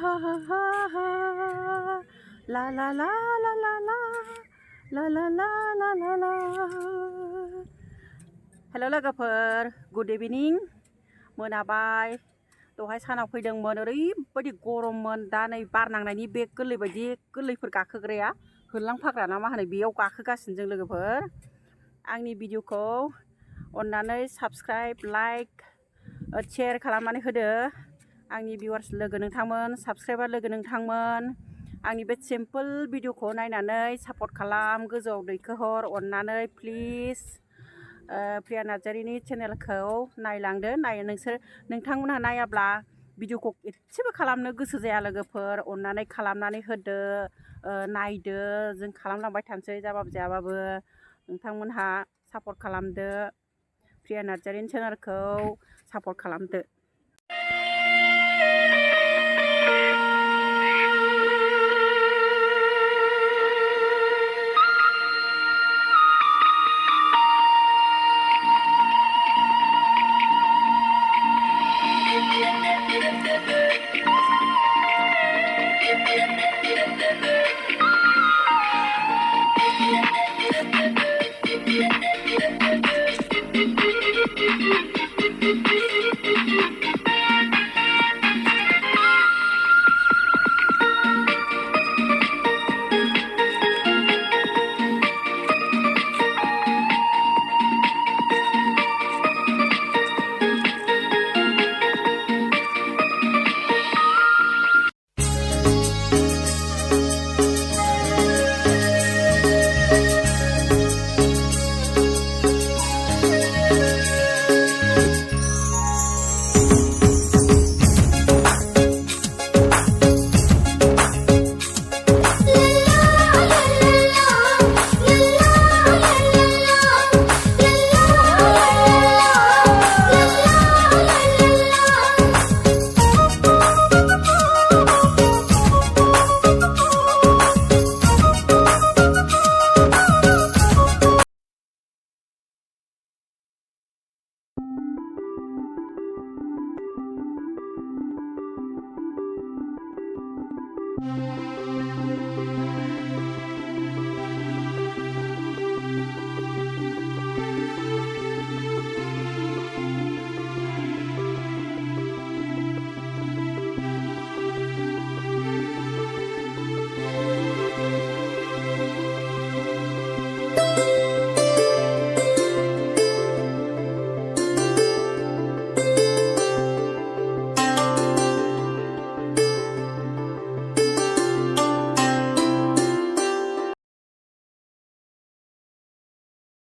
ha ha ha ha la la la la la la la la la la la la हेल' लोगोफोर good इभिनिं मोनाबाय दहाय सानाव फैदोंमोन ओरैबायदि गरममोन दा नै बार नांनायनि बे गोरलै बायदि गोरलैफोर गाखोग्राया होल्लांफाग्रा ना मा होनो बेयाव गाखोगासिनो जों लोगोफोर आंनि भिडिअखौ अन्नानै साबस्क्राइब लाइक शेयार खालामनानै होदो आंनि भिउवार्स लोगो नोंथांमोन साबस्क्राइबार लोगो नोंथांमोन आंनि बे सिम्पोल भिडिअखौ नायनानै सापर्ट खालाम गोजौआव दैखोहर अन्नानै प्लिज प्रिया नार्जारिनि चेनेलखौ नायलांदो नोंथांमोनहा नायाब्ला भिडिअखौ एसेबो खालामनो गोसो जाया लोगोफोर अन्नानै खालामनानै होदो नायदो जों खालामलांबाय थानोसै जाबाबो जायाबाबो नोंथांमोनहा सापर्ट खालामदो प्रिया नार्जारिनि चेनेलखौ सापर्ट खालामदो